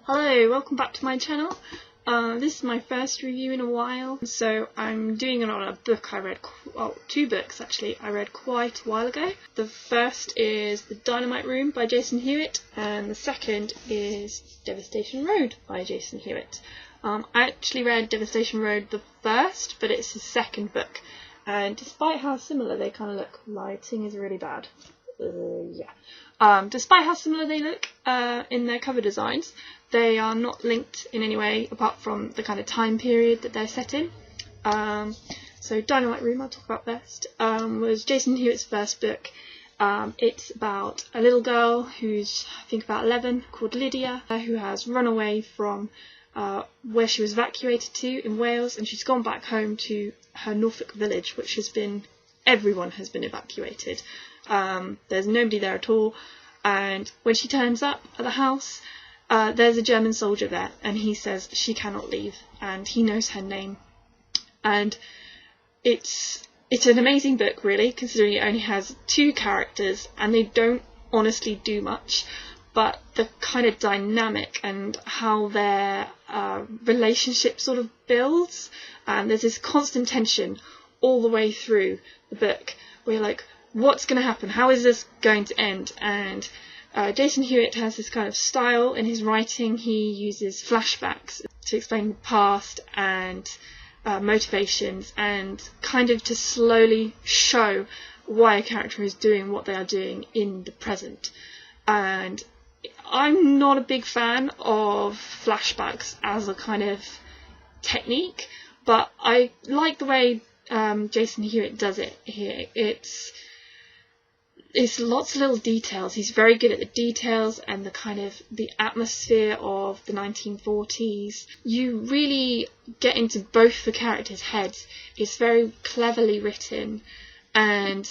Hello, welcome back to my channel. This is my first review in a while, so I'm doing it on a book I read, two books actually, I read quite a while ago. The first is The Dynamite Room by Jason Hewitt, and the second is Devastation Road by Jason Hewitt. I actually read Devastation Road the first, but it's his second book, and despite how similar they kind of look, lighting is really bad. Despite how similar they look in their cover designs, they are not linked in any way apart from the kind of time period that they're set in. So Dynamite Room, I'll talk about first, was Jason Hewitt's first book. It's about a little girl who's, I think, about 11, called Lydia, who has run away from where she was evacuated to in Wales, and she's gone back home to her Norfolk village, which has been, everyone has been evacuated. There's nobody there at all, and when she turns up at the house, there's a German soldier there, and he says she cannot leave, and he knows her name. And it's an amazing book, really, considering it only has two characters and they don't honestly do much, but the kind of dynamic and how their relationship sort of builds, and there's this constant tension all the way through the book where you're like, what's going to happen? How is this going to end? And Jason Hewitt has this kind of style in his writing. He uses flashbacks to explain the past and motivations, and kind of to slowly show why a character is doing what they are doing in the present. And I'm not a big fan of flashbacks as a kind of technique, but I like the way Jason Hewitt does it here. It's lots of little details. He's very good at the details and the kind of the atmosphere of the 1940s. You really get into both the characters' heads. It's very cleverly written, and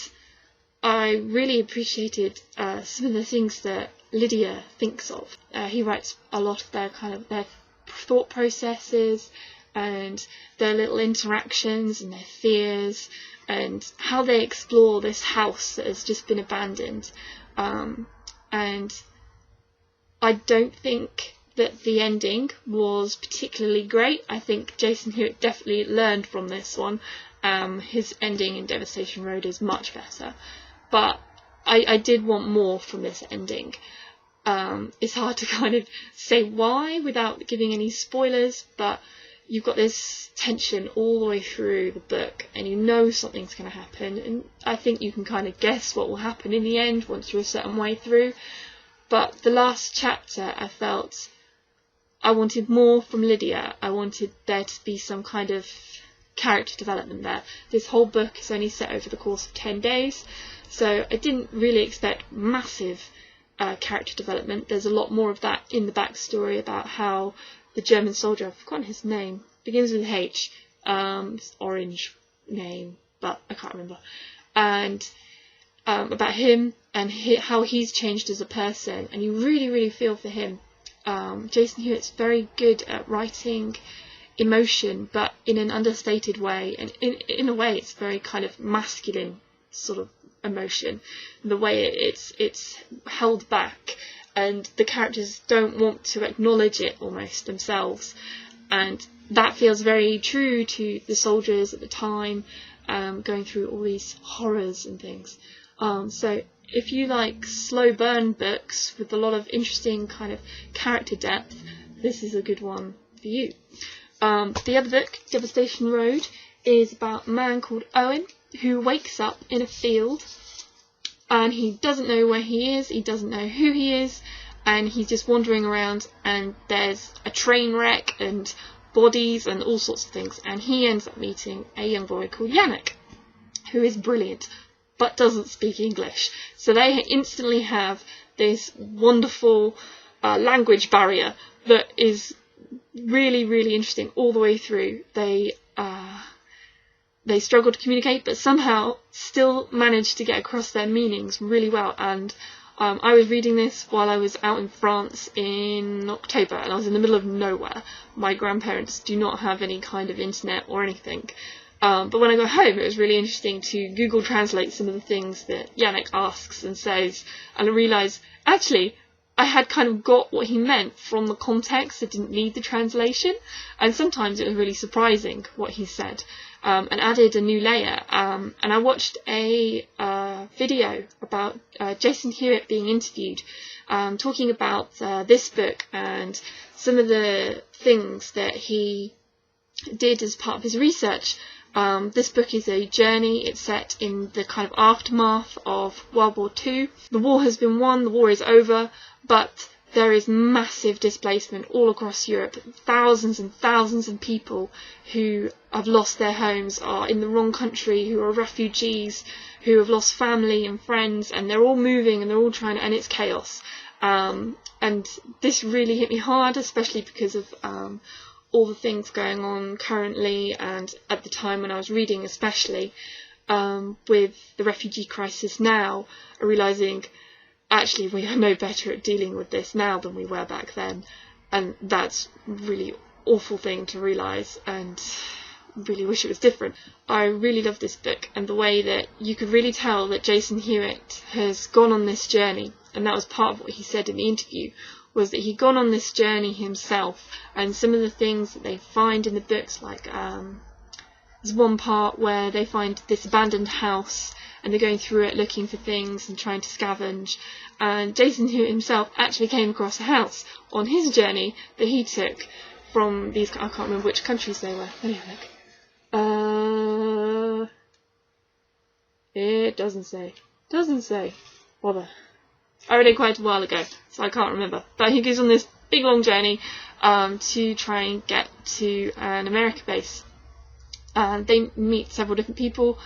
I really appreciated some of the things that Lydia thinks of. He writes a lot of their thought processes and their little interactions and their fears, and how they explore this house that has just been abandoned. And I don't think that the ending was particularly great. I think Jason Hewitt definitely learned from this one. His ending in Devastation Road is much better, but I did want more from this ending. It's hard to kind of say why without giving any spoilers, but you've got this tension all the way through the book, and you know something's going to happen, and I think you can kind of guess what will happen in the end once you're a certain way through. But the last chapter, I felt I wanted more from Lydia. I wanted there to be some kind of character development there. This whole book is only set over the course of 10 days, so I didn't really expect massive character development. There's a lot more of that in the backstory about how the German soldier, I've forgotten his name, begins with H, orange name, but I can't remember, and about him and how he's changed as a person, and you really, really feel for him. Jason Hewitt's very good at writing emotion, but in an understated way, and in a way it's very kind of masculine sort of emotion, the way it's held back, and the characters don't want to acknowledge it almost themselves, and that feels very true to the soldiers at the time, going through all these horrors and things. So if you like slow burn books with a lot of interesting kind of character depth, this is a good one for you. The other book, Devastation Road, is about a man called Owen who wakes up in a field, and he doesn't know where he is, he doesn't know who he is, and he's just wandering around, and there's a train wreck and bodies and all sorts of things, and he ends up meeting a young boy called Yannick, who is brilliant but doesn't speak English. So they instantly have this wonderful language barrier that is really, really interesting all the way through. They struggle to communicate, but somehow still manage to get across their meanings really well. And I was reading this while I was out in France in October, and I was in the middle of nowhere. My grandparents do not have any kind of internet or anything. But when I got home, it was really interesting to Google Translate some of the things that Yannick asks and says, and I realised, actually, I had kind of got what he meant from the context. I didn't need the translation, and sometimes it was really surprising what he said, and added a new layer. And I watched a video about Jason Hewitt being interviewed, talking about this book and some of the things that he did as part of his research. This book is a journey. It's set in the kind of aftermath of World War II. The war has been won, the war is over, but there is massive displacement all across Europe. Thousands and thousands of people who have lost their homes, are in the wrong country, who are refugees, who have lost family and friends, and they're all moving and they're all trying to, and it's chaos. And this really hit me hard, especially because of all the things going on currently, and at the time when I was reading, especially with the refugee crisis now, realising actually we are no better at dealing with this now than we were back then, and that's really awful thing to realise, and really wish it was different. I really love this book, and the way that you could really tell that Jason Hewitt has gone on this journey, and that was part of what he said in the interview, was that he'd gone on this journey himself, and some of the things that they find in the books, like there's one part where they find this abandoned house and they're going through it looking for things and trying to scavenge, and Jason Hewitt himself actually came across a house on his journey that he took from these, I can't remember which countries they were. Let me have a look. It doesn't say. Bother. I read it quite a while ago, so I can't remember. But he goes on this big long journey to try and get to an America base. They meet several different people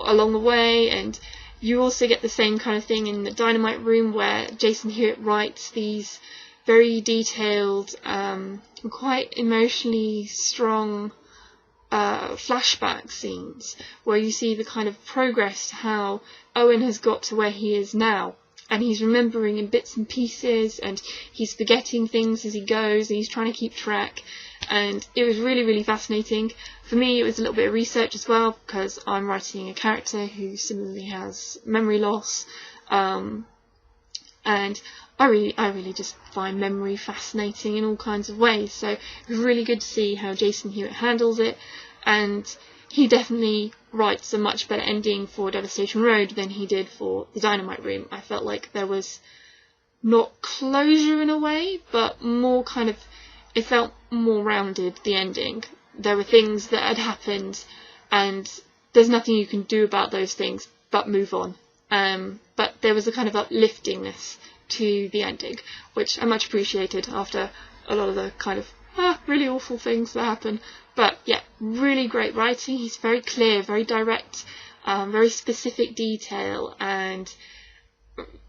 along the way, and you also get the same kind of thing in the Dynamite Room, where Jason Hewitt writes these very detailed, quite emotionally strong flashback scenes, where you see the kind of progress to how Owen has got to where he is now. And he's remembering in bits and pieces, and he's forgetting things as he goes, and he's trying to keep track. And it was really, really fascinating. For me, it was a little bit of research as well, because I'm writing a character who similarly has memory loss. And I really just find memory fascinating in all kinds of ways. So it was really good to see how Jason Hewitt handles it. And he definitely writes a much better ending for Devastation Road than he did for the Dynamite Room. I felt like there was not closure in a way, but more kind of, it felt more rounded, the ending. There were things that had happened, and there's nothing you can do about those things but move on. But there was a kind of upliftingness to the ending, which I much appreciated after a lot of the kind of really awful things that happen. But yeah, really great writing. He's very clear, very direct, very specific detail, and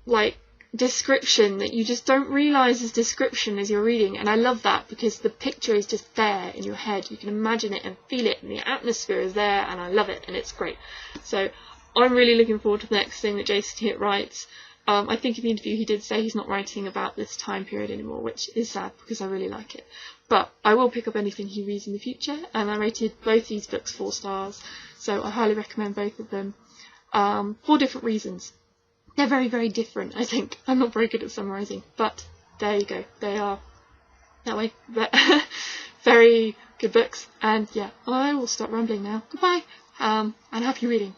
like description that you just don't realise is description as you're reading. And I love that, because the picture is just there in your head. You can imagine it and feel it, and the atmosphere is there, and I love it, and it's great. So I'm really looking forward to the next thing that Jason Hewitt writes. I think in the interview he did say he's not writing about this time period anymore, which is sad because I really like it. But I will pick up anything he reads in the future, and I rated both these books 4 stars, so I highly recommend both of them for different reasons. They're very, very different, I think. I'm not very good at summarising, but there you go. They are that way. But very good books, and yeah, I will stop rambling now. Goodbye, and happy reading.